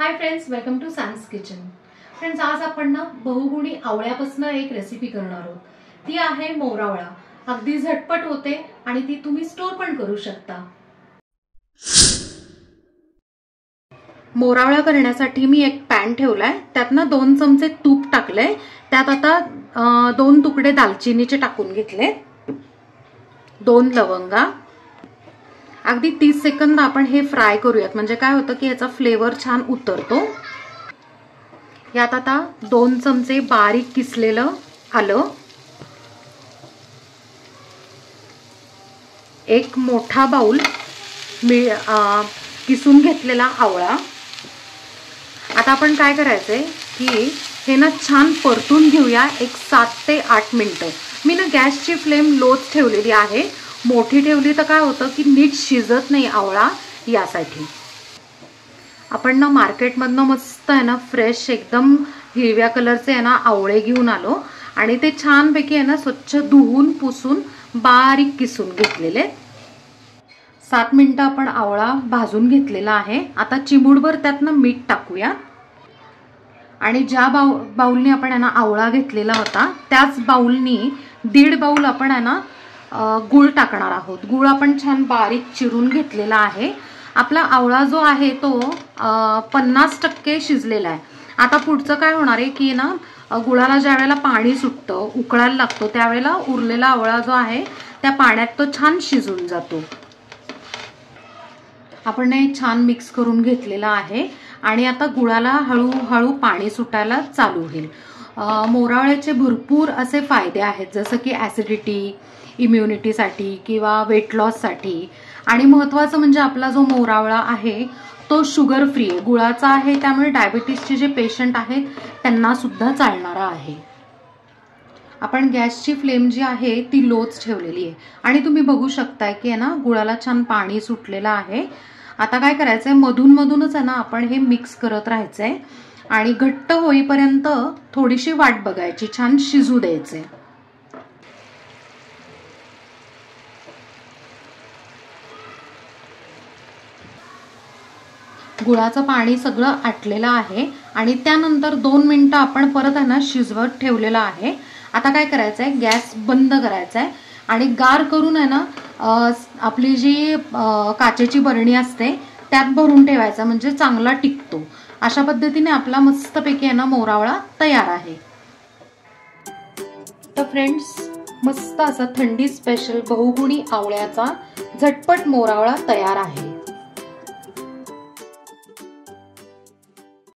High friends, welcome to Sam's kitchen. Friends, आज आपण ना बहुगुणी आवळ्यापासून एक रेसिपी करणार आहोत। ती आहे मोरावळा। अगदी झटपट होते आणि ती तुम्ही स्टोर पण करू शकता। मोरावळा करण्यासाठी मी एक पॅन ठेवलाय, त्यात ना 2 चमचे तूप टाकले। त्यात आता 2 तुकडे दालचिनीचे टाकून घेतले, 2 लवंगा। अगदी 30 सेकंद आपण हे फ्राय करूयात, म्हणजे काय होतं की याचा फ्लेवर छान उतरतो। यात आता 2 चमचे बारीक किसलेलं आलं, 1 मोठा बाउल किसून घेतलेला आवळा। आता आपण काय करायचंय की हे ना छान परतून घेऊया, एक 7 ते 8 मिनिटं। मी ना गॅसची फ्लेम लोच ठेवलेली आहे, मोठी ठेवली तर काय होतं की नीट शिजत नाही आवळा। यासाठी आपण ना मार्केटमधनं मस्त आहे ना फ्रेश एकदम हिरव्या कलरचे आहे ना आवळे घेऊन आलो आणि ते छानपैकी आहे ना स्वच्छ धुवून पुसून बारीक किसून घेतलेले। 7 मिनिटं आपण आवळा भाजून घेतलेला आहे। आता चिमूटभर त्यात ना मीठ टाकूया आणि ज्या बाउलनी आपण आहे ना आवळा घेतलेला होता त्याच बाउलनी 1.5 बाउल आपण आहे ना गूळ टाकणार आहोत। गूळ आपण छान बारीक चिरून घेतलेला आहे। आपला आवळा जो आहे तो 50% शिजलेला आहे। आता पुढचं काय होणार आहे की ना गुळाला ज्या वेळेला पाणी सुटतं, उकळायला लागतो, त्यावेळेला उरलेला आवळा जो आहे त्या पाण्यात तो छान शिजून जातो। आपण हे छान मिक्स करून घेतलेला आहे आणि आता गुळाला हळूहळू पाणी सुटायला चालू होईल। मोरावळ्याचे भरपूर असे फायदे आहेत, जसं की ॲसिडिटी, इम्युनिटीसाठी किंवा वेट लॉससाठी। आणि महत्त्वाचं म्हणजे आपला जो मोरावळा आहे तो शुगर फ्री आहे, गुळाचा आहे, त्यामुळे डायबिटीसचे जे पेशंट आहेत त्यांना सुद्धा चालणारा आहे। आपण गॅसची फ्लेम जी आहे ती लोच ठेवलेली आहे आणि तुम्ही बघू शकताय की आहे ना गुळाला छान पाणी सुटलेलं आहे। आता काय करायचंय, मधून मधूनच आहे ना आपण हे मिक्स करत राहायचंय आणि घट्ट होईपर्यंत थोडीशी वाट बघायची, छान शिजू द्यायचे। गुळाचं पाणी सगळं आटलेलं आहे आणि त्यानंतर 2 मिनिटं आपण परत आहे ना शिजवत ठेवलेलं आहे। आता काय करायचंय, गॅस बंद करायचाय आणि गार करून आहे ना आपली जी काचेची बरणी असते त्यात भरून ठेवायचा, म्हणजे चांगला टिकतो। अशा पद्धतीने आपला मस्तपैकी आहे ना मोरावळा तयार आहे। तर फ्रेंड्स, मस्त असा थंडी स्पेशल बहुगुणी आवळ्याचा झटपट मोरावळा तयार आहे।